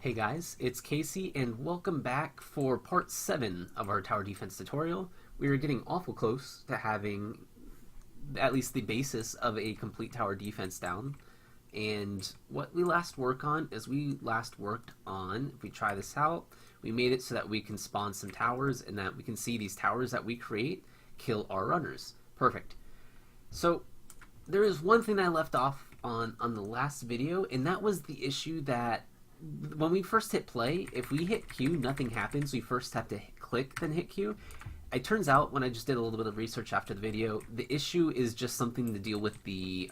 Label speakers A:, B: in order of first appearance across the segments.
A: Hey guys, it's Casey and welcome back for part 7 of our tower defense tutorial. We are getting awful close to having at least the basis of a complete tower defense down. And what we last worked on, if we try this out, we made it so that we can spawn some towers and that we can see these towers that we create kill our runners. Perfect. So there is one thing I left off on the last video, and that was the issue that when we first hit play, if we hit Q, nothing happens. We first have to click, then hit Q. It turns out, when I just did a little bit of research after the video, the issue is just something to deal with the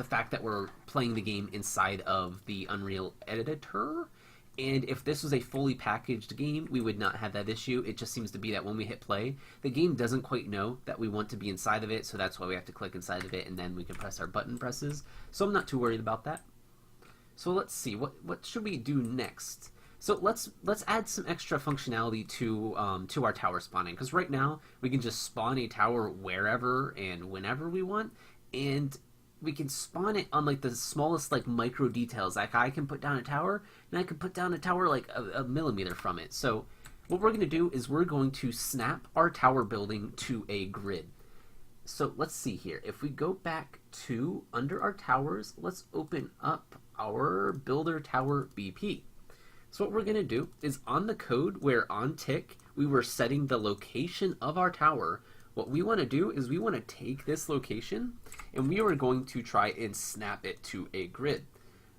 A: fact that we're playing the game inside of the Unreal editor. And if this was a fully packaged game, we would not have that issue. It just seems to be that when we hit play, the game doesn't quite know that we want to be inside of it, so that's why we have to click inside of it, and then we can press our button presses. So I'm not too worried about that. So let's see, what should we do next? So let's add some extra functionality to our tower spawning, because right now we can just spawn a tower wherever and whenever we want, and we can spawn it on like the smallest like micro details. Like I can put down a tower, and I can put down a tower like a millimeter from it. So what we're going to do is we're going to snap our tower building to a grid. So let's see here. If we go back to under our towers, let's open up our builder tower BP. So what we're going to do is on the code where on tick we were setting the location of our tower, what we want to do is we want to take this location and we are going to try and snap it to a grid.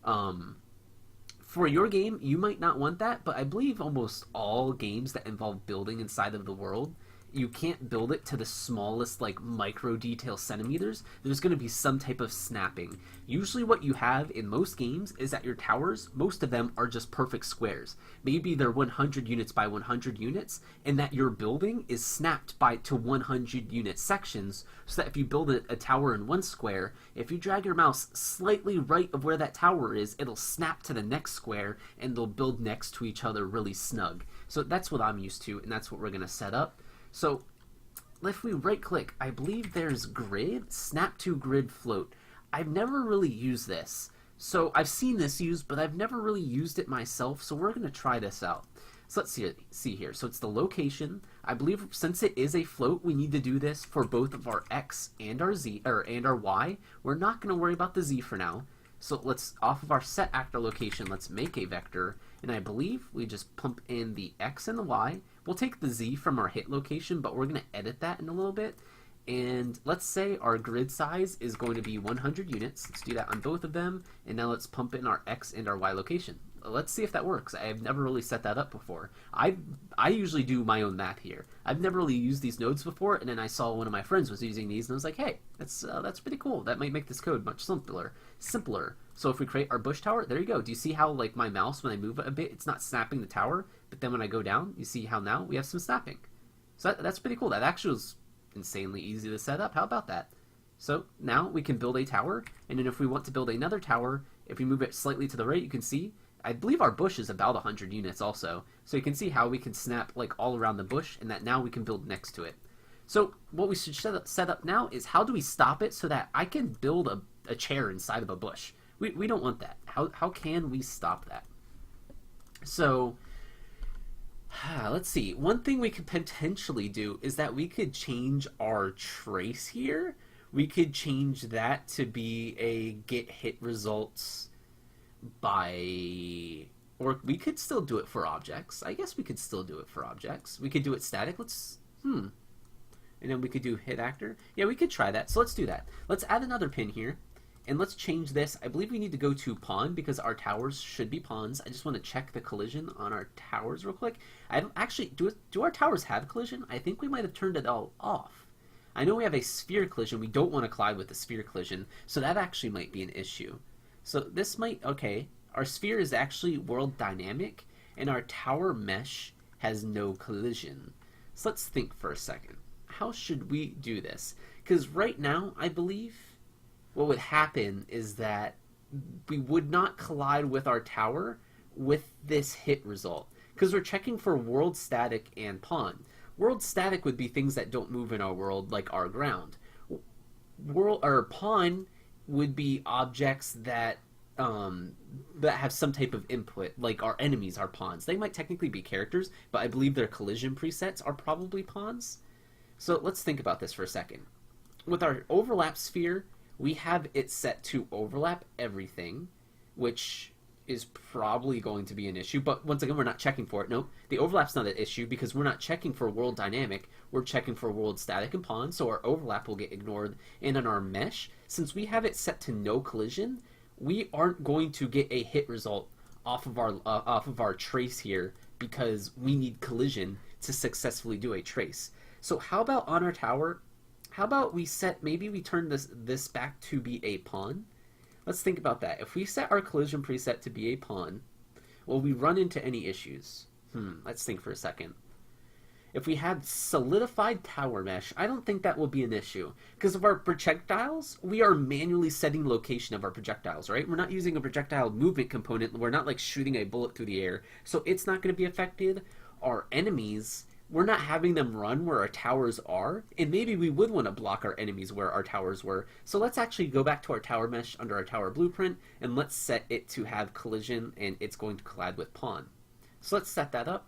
A: For your game, you might not want that, but I believe almost all games that involve building inside of the world, you can't build it to the smallest like micro detail centimeters. There's going to be some type of snapping. Usually what you have in most games is that your towers, most of them are just perfect squares. Maybe they're 100 units by 100 units, and that your building is snapped to 100 unit sections, so that if you build a tower in one square, if you drag your mouse slightly right of where that tower is, it'll snap to the next square and they'll build next to each other really snug. So that's what I'm used to, and that's what we're going to set up. So if we right click, I believe there's grid, snap to grid float. I've never really used this. So I've seen this used, but I've never really used it myself, so we're going to try this out. So let's see here. So it's the location. I believe since it is a float, we need to do this for both of our X and our Z, and our Y. We're not going to worry about the Z for now. So let's, off of our set actor location, let's make a vector, and I believe we just pump in the X and the Y. We'll take the Z from our hit location, but we're going to edit that in a little bit. And let's say our grid size is going to be 100 units. Let's do that on both of them, and now let's pump in our X and our Y location. Let's see if that works. I've never really set that up before. I usually do my own map here. I've never really used these nodes before, and then I saw one of my friends was using these, and I was like, hey, that's pretty cool. That might make this code much simpler. So if we create our bush tower, there you go. Do you see how like my mouse, when I move it a bit, it's not snapping the tower, but then when I go down, you see how now we have some snapping. So that's pretty cool. That actually was insanely easy to set up. How about that? So now we can build a tower, and then if we want to build another tower, if we move it slightly to the right, you can see I believe our bush is about 100 units also. So you can see how we can snap like all around the bush, and that now we can build next to it. So what we should set up now is how do we stop it so that I can build a chair inside of a bush. We don't want that. How can we stop that? So let's see. One thing we could potentially do is that we could change our trace here. We could change that to be a get hit results by, or we could still do it for objects. I guess we could still do it for objects. We could do it static. And then we could do hit actor. Yeah, we could try that. So let's do that. Let's add another pin here, and let's change this. I believe we need to go to pawn because our towers should be pawns. I just want to check the collision on our towers real quick. I don't actually, do our towers have collision? I think we might have turned it all off. I know we have a sphere collision. We don't want to collide with the sphere collision, so that actually might be an issue. So this might, okay, our sphere is actually world dynamic, and our tower mesh has no collision. So let's think for a second. How should we do this? Because right now, I believe what would happen is that we would not collide with our tower with this hit result, because we're checking for world static and pawn. World static would be things that don't move in our world, like our ground. Pawn would be objects that um, that have some type of input, like our enemies are pawns. They might technically be characters, but I believe their collision presets are probably pawns. So let's think about this for a second. With our overlap sphere, we have it set to overlap everything, which is probably going to be an issue. But once again, we're not checking for it. No, the overlap's not an issue because we're not checking for world dynamic. We're checking for world static and pawn, so our overlap will get ignored. And on our mesh, since we have it set to no collision, we aren't going to get a hit result off of our trace here because we need collision to successfully do a trace. So how about on our tower? How about we set, maybe we turn this back to be a pawn? Let's think about that. If we set our collision preset to be a pawn, will we run into any issues? Let's think for a second. If we have solidified tower mesh, I don't think that will be an issue. Because of our projectiles, we are manually setting location of our projectiles, right? We're not using a projectile movement component. We're not like shooting a bullet through the air. So it's not going to be affected. Our enemies, we're not having them run where our towers are, and maybe we would want to block our enemies where our towers were. So let's actually go back to our tower mesh under our tower blueprint, and let's set it to have collision, and it's going to collide with pawn. So let's set that up.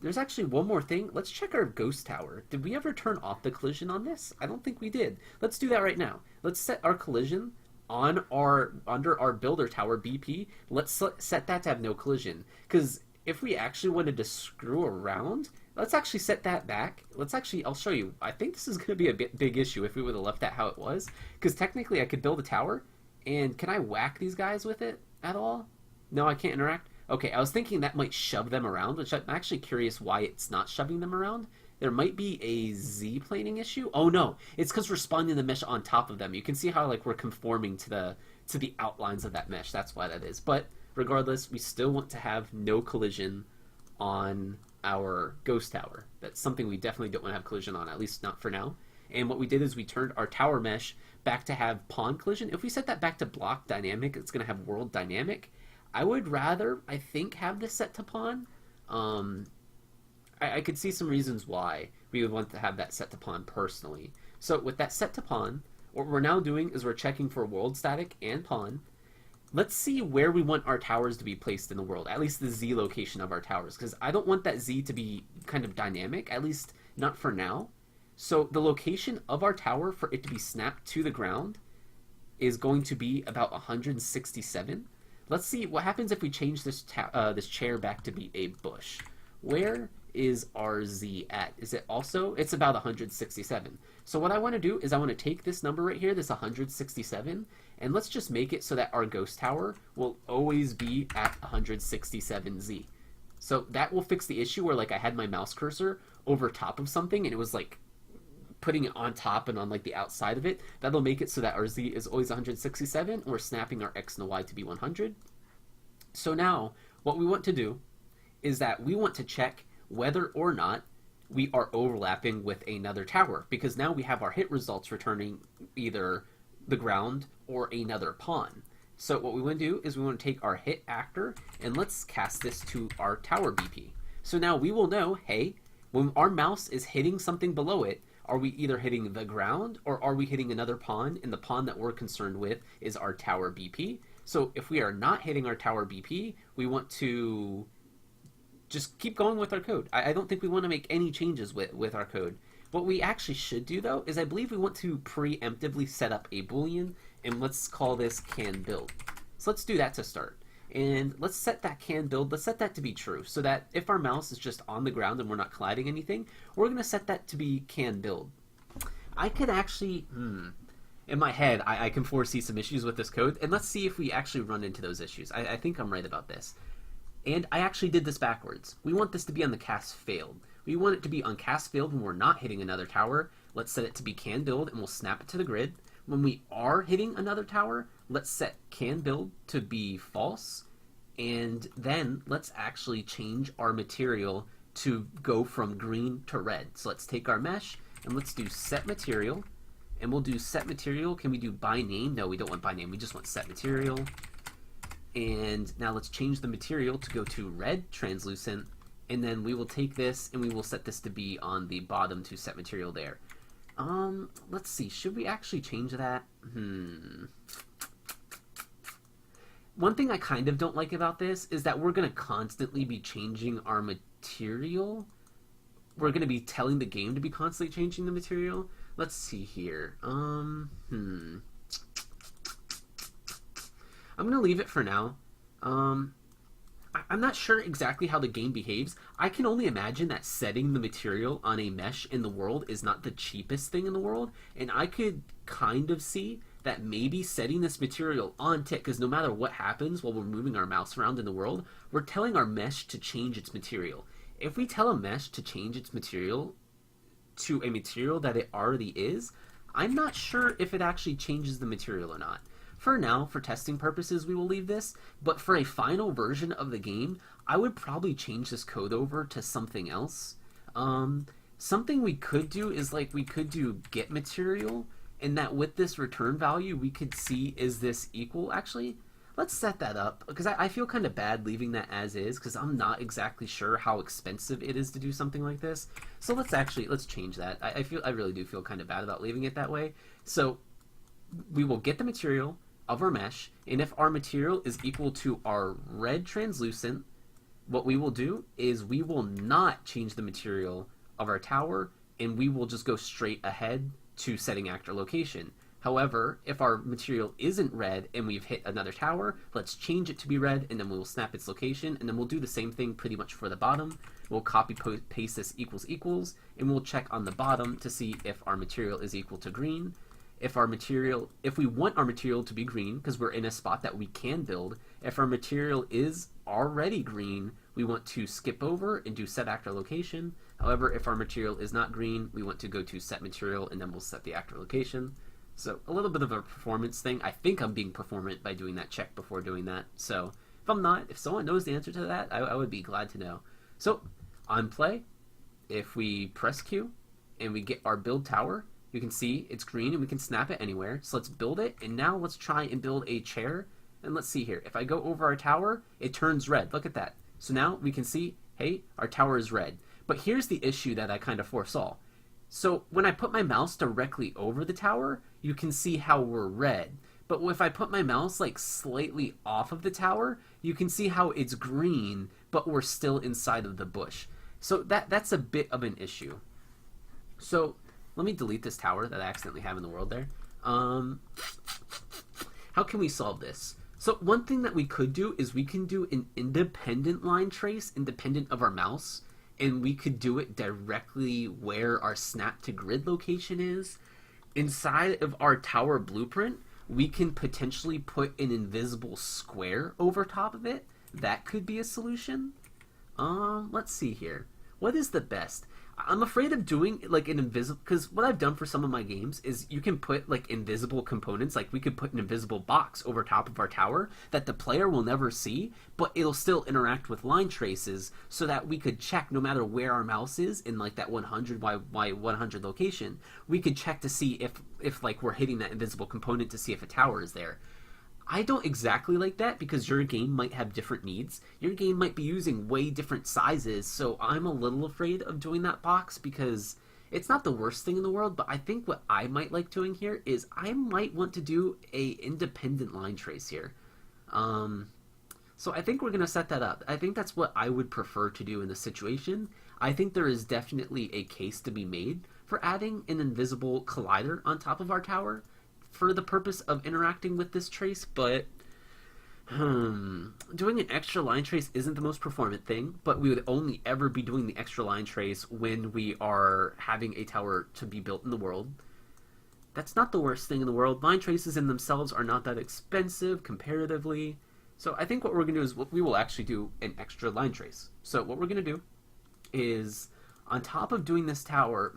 A: There's actually one more thing. Let's check our ghost tower. Did we ever turn off the collision on this? I don't think we did. Let's do that right now. Let's set our collision on under our builder tower BP. Let's set that to have no collision, because if we actually wanted to screw around, let's actually set that back. I'll show you. I think this is going to be a big issue if we would have left that how it was. Because technically I could build a tower, and can I whack these guys with it at all? No, I can't interact? Okay, I was thinking that might shove them around, which I'm actually curious why it's not shoving them around. There might be a Z-planing issue. Oh no, it's because we're spawning the mesh on top of them. You can see how like we're conforming to the outlines of that mesh. That's why that is. But regardless, we still want to have no collision on our ghost tower. That's something we definitely don't want to have collision on, at least not for now. And what we did is we turned our tower mesh back to have pawn collision. If we set that back to block dynamic, it's going to have world dynamic. I would rather, I think, have this set to pawn. I could see some reasons why we would want to have that set to pawn personally. So with that set to pawn, what we're now doing is we're checking for world static and pawn. Let's see where we want our towers to be placed in the world, at least the Z location of our towers, because I don't want that Z to be kind of dynamic, at least not for now. So the location of our tower for it to be snapped to the ground is going to be about 167. Let's see what happens if we change this chair back to be a bush. Where is our Z at? Is it also? It's about 167. So what I want to do is I want to take this number right here, this 167, and let's just make it so that our ghost tower will always be at 167Z. So that will fix the issue where like I had my mouse cursor over top of something and it was like putting it on top and on like the outside of it. That'll make it so that our Z is always 167 and we're snapping our X and Y to be 100. So now what we want to do is that we want to check whether or not we are overlapping with another tower, because now we have our hit results returning either the ground or another pawn. So what we want to do is we want to take our hit actor and let's cast this to our tower BP. So now we will know, hey, when our mouse is hitting something below it, are we either hitting the ground or are we hitting another pawn? And the pawn that we're concerned with is our tower BP. So if we are not hitting our tower BP, we want to just keep going with our code. I don't think we want to make any changes with our code. What we actually should do, though, is I believe we want to preemptively set up a Boolean, and let's call this can build. So let's do that to start. And let's set that can build, let's set that to be true, so that if our mouse is just on the ground and we're not colliding anything, we're going to set that to be can build. I could actually, in my head, I can foresee some issues with this code, and let's see if we actually run into those issues. I think I'm right about this. And I actually did this backwards. We want this to be on the cast failed. We want it to be on cast failed when we're not hitting another tower. Let's set it to be can build and we'll snap it to the grid. When we are hitting another tower, let's set can build to be false. And then let's actually change our material to go from green to red. So let's take our mesh and let's do set material. And we'll do set material. Can we do by name? No, we don't want by name. We just want set material. And now let's change the material to go to red translucent, and then we will take this and we will set this to be on the bottom to set material there. Let's see, should we actually change that? One thing I kind of don't like about this is that we're going to constantly be changing our material. We're going to be telling the game to be constantly changing the material. Let's see here. I'm going to leave it for now. I'm not sure exactly how the game behaves. I can only imagine that setting the material on a mesh in the world is not the cheapest thing in the world, and I could kind of see that maybe setting this material on tick, because no matter what happens while we're moving our mouse around in the world, we're telling our mesh to change its material. If we tell a mesh to change its material to a material that it already is, I'm not sure if it actually changes the material or not. For now, for testing purposes, we will leave this, but for a final version of the game, I would probably change this code over to something else. Something we could do is we could do get material, and that with this return value, we could see is this equal. Actually, let's set that up, because I feel kind of bad leaving that as is, because I'm not exactly sure how expensive it is to do something like this. So let's change that. I really do feel kind of bad about leaving it that way. So we will get the material of our mesh, and if our material is equal to our red translucent, what we will do is we will not change the material of our tower, and we will just go straight ahead to setting actor location. However, if our material isn't red and we've hit another tower, let's change it to be red, and then we will snap its location, and then we'll do the same thing pretty much for the bottom. We'll copy paste this equals equals, and we'll check on the bottom to see if our material is equal to green. If we want our material to be green, because we're in a spot that we can build, if our material is already green, we want to skip over and do set actor location. However, if our material is not green, we want to go to set material, and then we'll set the actor location. So a little bit of a performance thing. I think I'm being performant by doing that check before doing that. So if I'm not, if someone knows the answer to that, I would be glad to know. So on play, if we press Q and we get our build tower, you can see it's green and we can snap it anywhere. So let's build it, and now let's try and build a chair. And let's see here. If I go over our tower, it turns red. Look at that. So now we can see, hey, our tower is red. But here's the issue that I kind of foresaw. So when I put my mouse directly over the tower, you can see how we're red. But if I put my mouse slightly off of the tower, you can see how it's green, but we're still inside of the bush. So that's a bit of an issue. So let me delete this tower that I accidentally have in the world there. How can we solve this? So one thing that we could do is we can do an independent line trace, independent of our mouse, and we could do it directly where our snap to grid location is. Inside of our tower blueprint, we can potentially put an invisible square over top of it. That could be a solution. Let's see here. What is the best? I'm afraid of doing an invisible, because what I've done for some of my games is you can put invisible components. We could put an invisible box over top of our tower that the player will never see, but it'll still interact with line traces, so that we could check no matter where our mouse is in that 100 by 100 location. We could check to see if we're hitting that invisible component to see if a tower is there. I don't exactly like that, because your game might have different needs. Your game might be using way different sizes, so I'm a little afraid of doing that box, because it's not the worst thing in the world, but I think what I might like doing here is I might want to do a independent line trace here. So I think we're going to set that up. I think that's what I would prefer to do in this situation. I think there is definitely a case to be made for adding an invisible collider on top of our tower for the purpose of interacting with this trace, but doing an extra line trace isn't the most performant thing, but we would only ever be doing the extra line trace when we are having a tower to be built in the world. That's not the worst thing in the world. Line traces in themselves are not that expensive comparatively. So I think what we're going to do is we will actually do an extra line trace. So what we're going to do is, on top of doing this tower,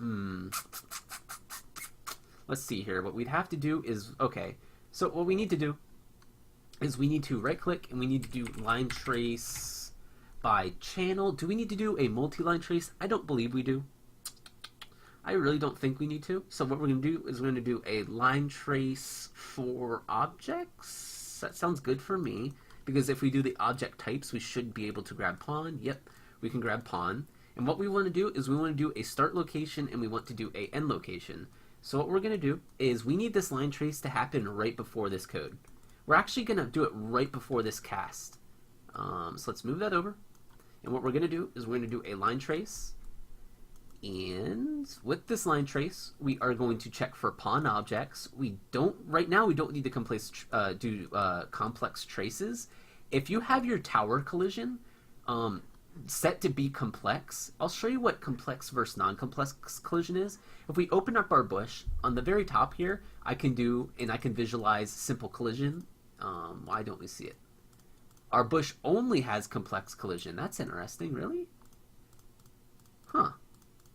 A: let's see here. What we'd have to do is, okay, so what we need to do is we need to right click and we need to do line trace by channel. Do we need to do a multi-line trace? I don't believe we do. I really don't think we need to. So what we're going to do is we're going to do a line trace for objects. That sounds good for me, because if we do the object types, we should be able to grab pawn. Yep, we can grab pawn. And what we want to do is we want to do a start location and we want to do a end location. So what we're going to do is we need this line trace to happen right before this code. we're actually going to do it right before this cast. So let's move that over. And what we're going to do is we're going to do a line trace. And with this line trace, we are going to check for pawn objects. Right now we don't need to do complex traces. If you have your tower collision set to be complex, I'll show you what complex versus non-complex collision is. If we open up our bush, on the very top here, I can visualize simple collision. Why don't we see it? Our bush only has complex collision. That's interesting, really? Huh.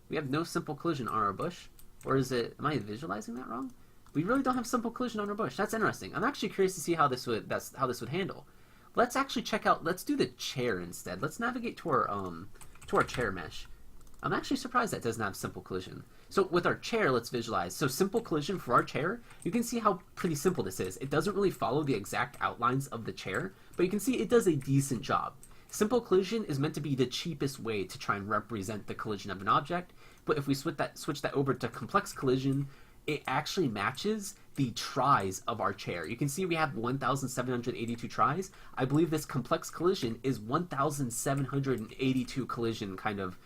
A: We have no simple collision on our bush. Or is it, am I visualizing that wrong? We really don't have simple collision on our bush. That's interesting. I'm actually curious to see how this would handle. Let's actually check out, let's do the chair instead. Let's navigate to our chair mesh. I'm actually surprised that doesn't have simple collision. So with our chair, let's visualize. So simple collision for our chair, you can see how pretty simple this is. It doesn't really follow the exact outlines of the chair, but you can see it does a decent job. Simple collision is meant to be the cheapest way to try and represent the collision of an object, but if we switch that over to complex collision, it actually matches the tries of our chair. You can see we have 1,782 tries. I believe this complex collision is 1,782 collision kind of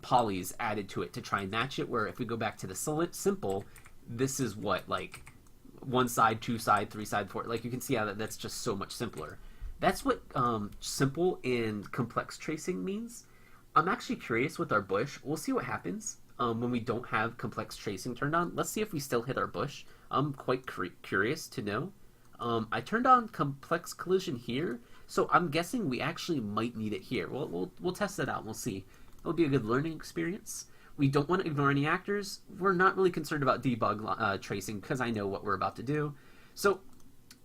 A: polys added to it to try and match it, where if we go back to the simple, this is what, like, one side, two side, three side, four, like you can see how that's just so much simpler. That's what simple and complex tracing means. I'm actually curious with our bush. We'll see what happens when we don't have complex tracing turned on. Let's see if we still hit our bush. I'm quite curious to know. I turned on complex collision here, so I'm guessing we actually might need it here. We'll test that out and we'll see. It'll be a good learning experience. We don't want to ignore any actors. We're not really concerned about debug tracing because I know what we're about to do. So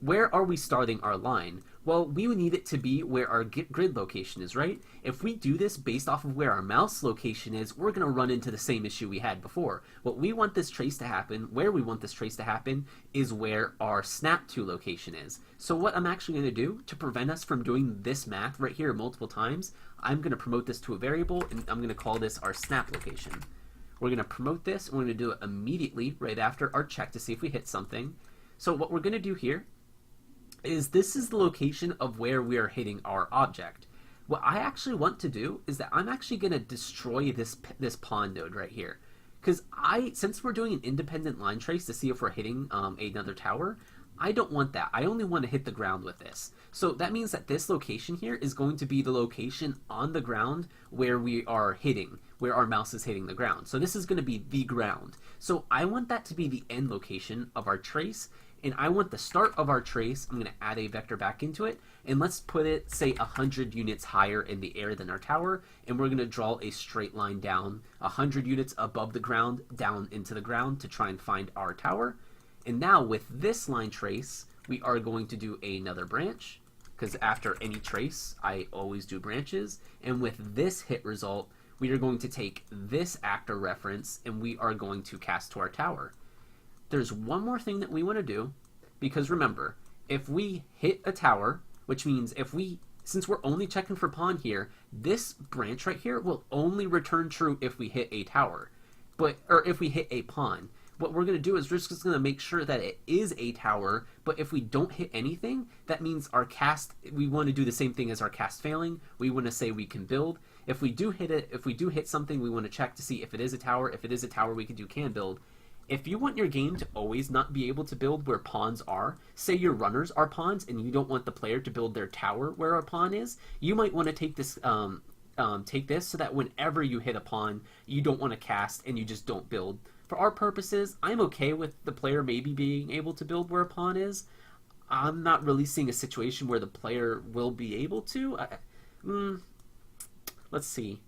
A: where are we starting our line? Well, we would need it to be where our grid location is, right? If we do this based off of where our mouse location is, we're going to run into the same issue we had before. What we want this trace to happen, where we want this trace to happen, is where our snap to location is. So what I'm actually going to do to prevent us from doing this math right here multiple times, I'm going to promote this to a variable, and I'm going to call this our snap location. We're going to promote this, and we're going to do it immediately right after our check to see if we hit something. So what we're going to do here is this is the location of where we are hitting our object. What I actually want to do is that I'm actually going to destroy this pawn node right here. Because since we're doing an independent line trace to see if we're hitting another tower, I don't want that. I only want to hit the ground with this. So that means that this location here is going to be the location on the ground where we are hitting, where our mouse is hitting the ground. So this is going to be the ground. So I want that to be the end location of our trace, and I want the start of our trace, I'm going to add a vector back into it, and let's put it, say, 100 units higher in the air than our tower, and we're going to draw a straight line down 100 units above the ground, down into the ground to try and find our tower. And now with this line trace, we are going to do another branch, because after any trace, I always do branches, and with this hit result, we are going to take this actor reference, and we are going to cast to our tower. There's one more thing that we want to do, because remember, if we hit a tower, which means since we're only checking for pawn here, this branch right here will only return true if we hit a tower, or if we hit a pawn. What we're going to do is we're just going to make sure that it is a tower, but if we don't hit anything, that means our cast, we want to do the same thing as our cast failing. We want to say we can build. If we do hit something, we want to check to see if it is a tower. If it is a tower, we can build. If you want your game to always not be able to build where pawns are, say your runners are pawns and you don't want the player to build their tower where a pawn is, you might want to take this so that whenever you hit a pawn, you don't want to cast and you just don't build. For our purposes, I'm okay with the player maybe being able to build where a pawn is. I'm not really seeing a situation where the player will be able to. Let's see.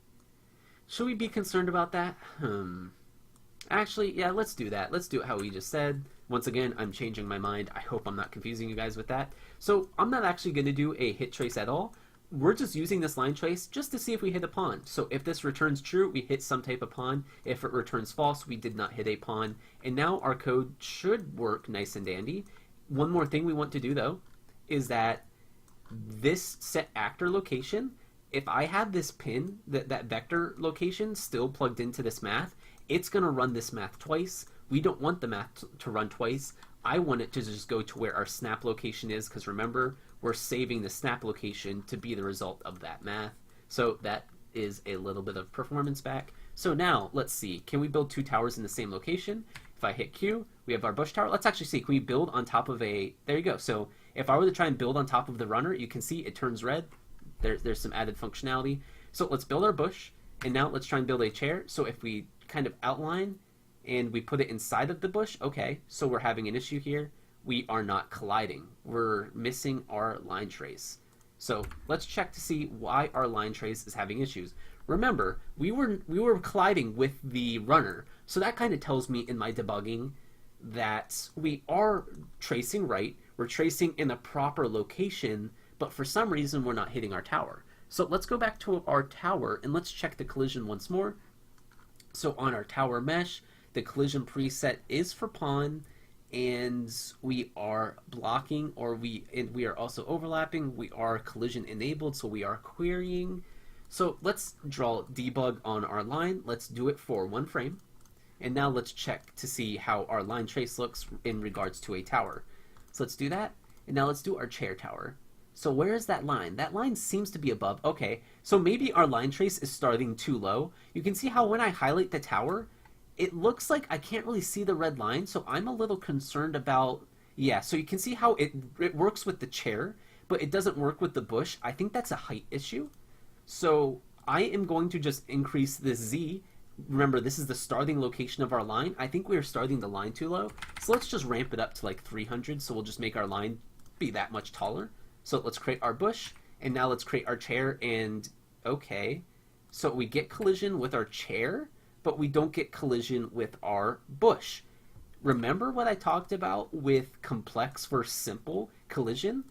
A: Should we be concerned about that? Actually, yeah, let's do that. Let's do it how we just said. Once again, I'm changing my mind. I hope I'm not confusing you guys with that. So I'm not actually going to do a hit trace at all. We're just using this line trace just to see if we hit a pawn. So if this returns true, we hit some type of pawn. If it returns false, we did not hit a pawn. And now our code should work nice and dandy. One more thing we want to do, though, is that this set actor location, if I have this pin, that vector location still plugged into this math, it's going to run this math twice. We don't want the math to run twice. I want it to just go to where our snap location is, because remember, we're saving the snap location to be the result of that math. So that is a little bit of performance back. So now, let's see, can we build 2 towers in the same location? If I hit Q, we have our bush tower. Let's actually see, can we build on top of a, there you go. So if I were to try and build on top of the runner, you can see it turns red. There's some added functionality. So let's build our bush, and now let's try and build a chair. So if we kind of outline and we put it inside of the bush, okay, so we're having an issue here. We are not colliding. We're missing our line trace. So let's check to see why our line trace is having issues. Remember, we were colliding with the runner, so that kind of tells me in my debugging that we are tracing right, we're tracing in a proper location, but for some reason we're not hitting our tower. So let's go back to our tower and let's check the collision once more. So on our tower mesh, the collision preset is for pawn, and we are blocking, or we are also overlapping. We are collision enabled, so we are querying. So let's draw debug on our line. Let's do it for 1 frame. And now let's check to see how our line trace looks in regards to a tower. So let's do that. And now let's do our chair tower. So where is that line? That line seems to be above. Okay, so maybe our line trace is starting too low. You can see how when I highlight the tower, it looks like I can't really see the red line, so I'm a little concerned about, yeah, so you can see how it works with the chair, but it doesn't work with the bush. I think that's a height issue. So I am going to just increase this Z. Remember, this is the starting location of our line. I think we are starting the line too low, so let's just ramp it up to like 300, so we'll just make our line be that much taller. So let's create our bush, and now let's create our chair, and okay, so we get collision with our chair, but we don't get collision with our bush. Remember what I talked about with complex versus simple collision?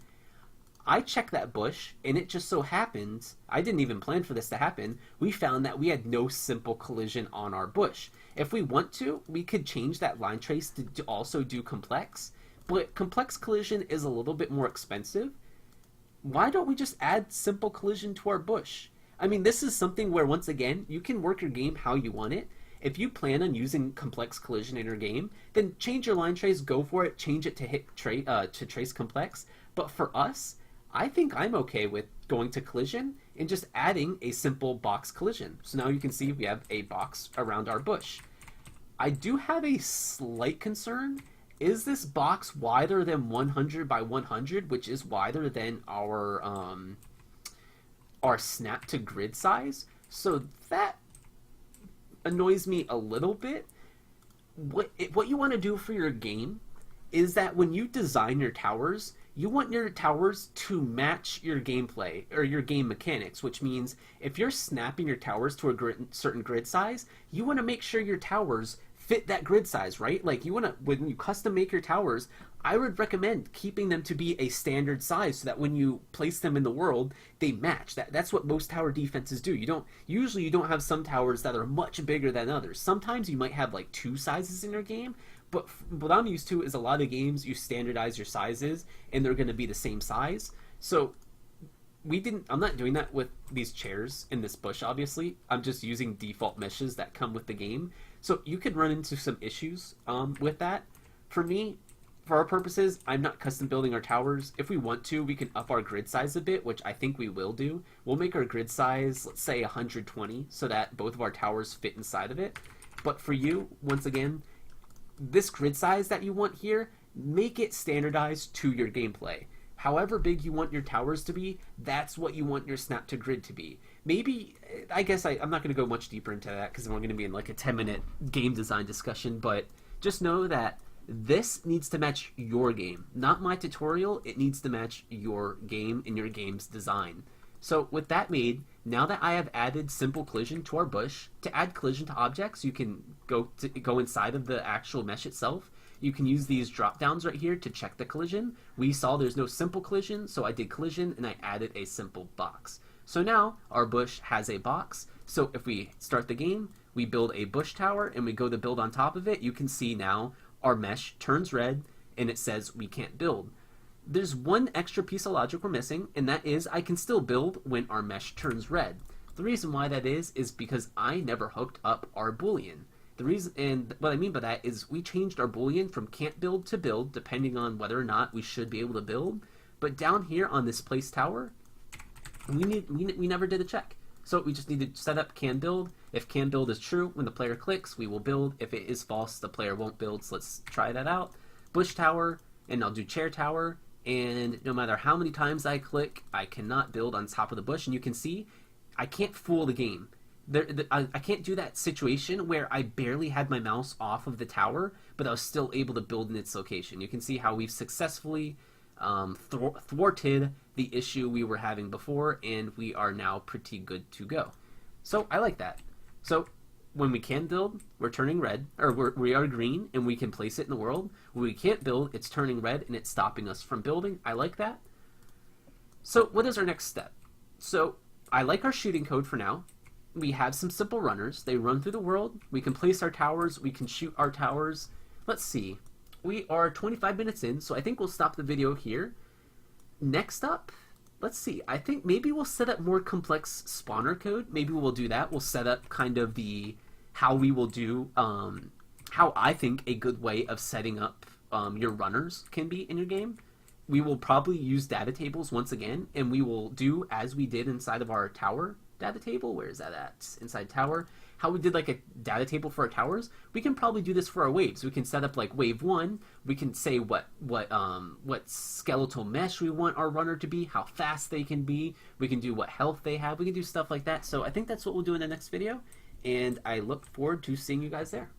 A: I checked that bush, and it just so happened, I didn't even plan for this to happen, we found that we had no simple collision on our bush. If we want to, we could change that line trace to also do complex, but complex collision is a little bit more expensive. Why don't we just add simple collision to our bush? I mean, this is something where, once again, you can work your game how you want it. If you plan on using complex collision in your game, then change your line trace, go for it, change it to trace complex. But for us, I think I'm okay with going to collision and just adding a simple box collision. So now you can see we have a box around our bush. I do have a slight concern. Is this box wider than 100 by 100, which is wider than our snap to grid size? So that annoys me a little bit. What you want to do for your game is that when you design your towers, you want your towers to match your gameplay or your game mechanics, which means if you're snapping your towers to a certain grid size, you want to make sure your towers fit that grid size, right? Like, you want to, when you custom make your towers, I would recommend keeping them to be a standard size so that when you place them in the world, they match. That's what most tower defenses do. You don't have some towers that are much bigger than others. Sometimes you might have like 2 sizes in your game, but what I'm used to is a lot of games you standardize your sizes and they're going to be the same size. So I'm not doing that with these chairs in this bush, obviously. I'm just using default meshes that come with the game. So you could run into some issues with that. For me, for our purposes, I'm not custom building our towers. If we want to, we can up our grid size a bit, which I think we will do. We'll make our grid size, let's say 120, so that both of our towers fit inside of it. But for you, once again, this grid size that you want here, make it standardized to your gameplay. However big you want your towers to be, that's what you want your snap to grid to be. Maybe, I guess I'm not going to go much deeper into that because we're going to be in like a 10-minute game design discussion, but just know that this needs to match your game. Not my tutorial, it needs to match your game and your game's design. So with that made, now that I have added simple collision to our bush, to add collision to objects, you can go inside of the actual mesh itself. You can use these drop downs right here to check the collision. We saw there's no simple collision, so I did collision and I added a simple box. So now our bush has a box. So if we start the game, we build a bush tower and we go to build on top of it, you can see now our mesh turns red and it says we can't build. There's one extra piece of logic we're missing, and that is I can still build when our mesh turns red. The reason why that is because I never hooked up our boolean. The reason, and what I mean by that is we changed our boolean from can't build to build, depending on whether or not we should be able to build. But down here on this place tower, we never did a check. So we just need to set up can build. If can build is true, when the player clicks, we will build. If it is false, the player won't build. So let's try that out. Bush tower, and I'll do chair tower. And no matter how many times I click, I cannot build on top of the bush. And you can see, I can't fool the game. I can't do that situation where I barely had my mouse off of the tower, but I was still able to build in its location. You can see how we've successfully thwarted the issue we were having before, and we are now pretty good to go. So I like that. So when we can build, we're turning red, or we are green, and we can place it in the world. When we can't build, it's turning red, and it's stopping us from building. I like that. So what is our next step? So I like our shooting code for now. We have some simple runners. They run through the world. We can place our towers. We can shoot our towers. Let's see. We are 25 minutes in, so I think we'll stop the video here. Next up, let's see. I think maybe we'll set up more complex spawner code. Maybe we'll do that. We'll set up kind of how we will do, how I think a good way of setting up your runners can be in your game. We will probably use data tables once again, and we will do as we did inside of our tower data table. Where is that at? Inside tower. How we did like a data table for our towers. We can probably do this for our waves. We can set up like wave 1. We can say what skeletal mesh we want our runner to be, how fast they can be. We can do what health they have. We can do stuff like that. So I think that's what we'll do in the next video, and I look forward to seeing you guys there.